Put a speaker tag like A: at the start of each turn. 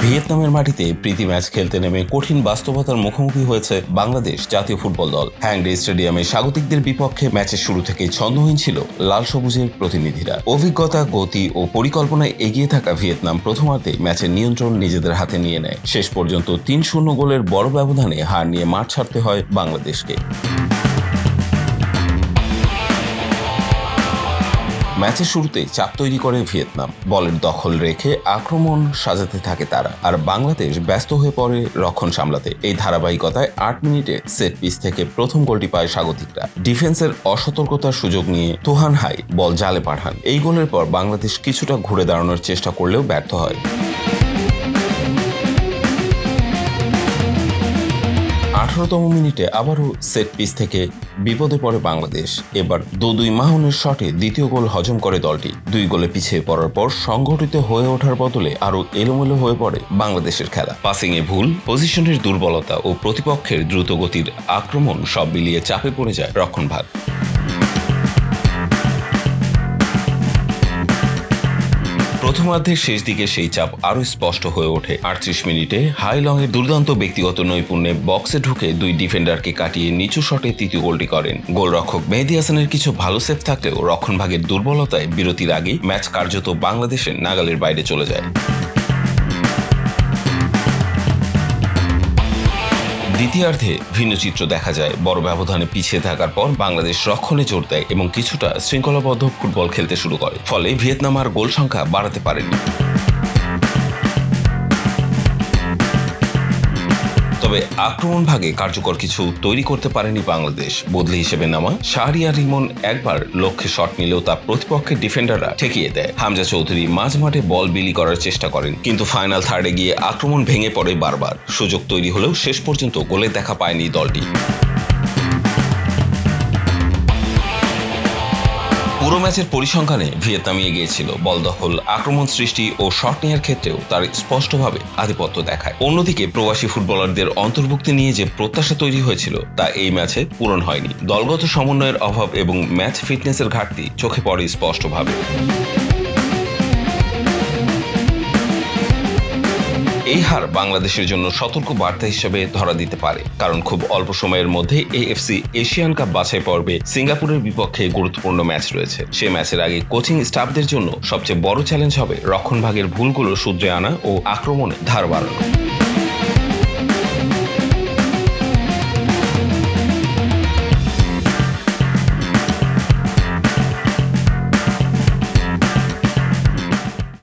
A: ভিয়েতনামের মাটিতে প্রীতি ম্যাচ খেলতে নেমে কঠিন বাস্তবতার মুখোমুখি হয়েছে বাংলাদেশ জাতীয় ফুটবল দল। হ্যাংডে স্টেডিয়ামে স্বাগতিকদের বিপক্ষে ম্যাচের শুরু থেকেই ছন্দহীন ছিল লাল সবুজের প্রতিনিধিরা। অভিজ্ঞতা, গতি ও পরিকল্পনায় এগিয়ে থাকা ভিয়েতনাম প্রথমার্ধে ম্যাচের নিয়ন্ত্রণ নিজেদের হাতে নিয়ে নেয়। শেষ পর্যন্ত ৩-০ গোলের বড় ব্যবধানে হার নিয়ে মাঠ ছাড়তে হয় বাংলাদেশকে। ম্যাচের শুরুতে চাপ তৈরি করে ভিয়েতনাম, বলের দখল রেখে আক্রমণ সাজাতে থাকে তারা, আর বাংলাদেশ ব্যস্ত হয়ে পড়ে রক্ষণ সামলাতে। এই ধারাবাহিকতায় ৮ মিনিটে সেট পিস থেকে প্রথম গোলটি পায় স্বাগতিকরা। ডিফেন্সের অসতর্কতার সুযোগ নিয়ে তোহান হাই বল জালে পাঠান। এই গোলের পর বাংলাদেশ কিছুটা ঘুরে দাঁড়ানোর চেষ্টা করলেও ব্যর্থ হয়। ১৮তম মিনিটে আবারও সেট পিস থেকে বিপদে পড়ে বাংলাদেশ। এবার দোদুই মাহুনের শটে দ্বিতীয় গোল হজম করে দলটি। ২ গোলে পিছিয়ে পড়ার পর সংগঠিত হয়ে ওঠার বদলে আরও এলোমেলো হয়ে পড়ে বাংলাদেশের খেলা। পাসিংয়ে ভুল, পজিশনের দুর্বলতা ও প্রতিপক্ষের দ্রুতগতির আক্রমণ সব মিলিয়ে চাপে পড়ে যায় রক্ষণভাগ। প্রথমার্ধের শেষ দিকে সেই চাপ আরও স্পষ্ট হয়ে ওঠে। ৩৮ মিনিটে হাইলং এর দুর্দান্ত ব্যক্তিগত নৈপুণ্যে বক্সে ঢুকে ২ ডিফেন্ডারকে কাটিয়ে নিচু শটে তৃতীয় গোলটি করেন। গোলরক্ষক মেহেদী হাসানের কিছু ভালো সেভ থাকলেও রক্ষণভাগের দুর্বলতায় বিরতির আগেই ম্যাচ কার্যত বাংলাদেশের নাগালের বাইরে চলে যায়। দ্বিতীয়ার্ধে ভিন্ন চিত্র দেখা যায়। বড় ব্যবধানে পিছিয়ে থাকার পর বাংলাদেশ রক্ষণে জোর দেয় এবং কিছুটা শৃঙ্খলাবদ্ধ ফুটবল খেলতে শুরু করে। ফলে ভিয়েতনাম আর গোল সংখ্যা বাড়াতে পারেনি। তবে আক্রমণ ভাগে কার্যকর কিছু তৈরি করতে পারেনি বাংলাদেশ। বদলি হিসেবে নামা শাহরিয়ার রিমন একবার লক্ষ্যে শট নিলেও তা প্রতিপক্ষের ডিফেন্ডাররা ঠেকিয়ে দেয়। হামজা চৌধুরী মাঝ মাঠে বল বিলি করার চেষ্টা করেন, কিন্তু ফাইনাল থার্ডে গিয়ে আক্রমণ ভেঙে পড়ে বারবার। সুযোগ তৈরি হলেও শেষ পর্যন্ত গোলের দেখা পায়নি দলটি। পুরো ম্যাচের পরিসংখ্যানে ভিয়েতনামই এগিয়ে ছিল। বল দখল, আক্রমণ সৃষ্টি ও শট নেওয়ার ক্ষেত্রেও তার স্পষ্টভাবে আধিপত্য দেখায়। অন্যদিকে প্রবাসী ফুটবলারদের অন্তর্ভুক্তি নিয়ে যে প্রত্যাশা তৈরি হয়েছিল তা এই ম্যাচে পূরণ হয়নি। দলগত সমন্বয়ের অভাব এবং ম্যাচ ফিটনেসের ঘাটতি চোখে পড়ে স্পষ্টভাবে। এই হার বাংলাদেশের জন্য সতর্ক বার্তা হিসেবে ধরা দিতে পারে, কারণ খুব অল্প সময়ের মধ্যে এএফসি এশিয়ান কাপ বাছাই পর্বে সিঙ্গাপুরের বিপক্ষে গুরুত্বপূর্ণ ম্যাচ রয়েছে। সে ম্যাচের আগে কোচিং স্টাফদের জন্য সবচেয়ে বড় চ্যালেঞ্জ হবে রক্ষণভাগের ভুলগুলো শুধরে আনা ও আক্রমণে ধার বাড়ানো।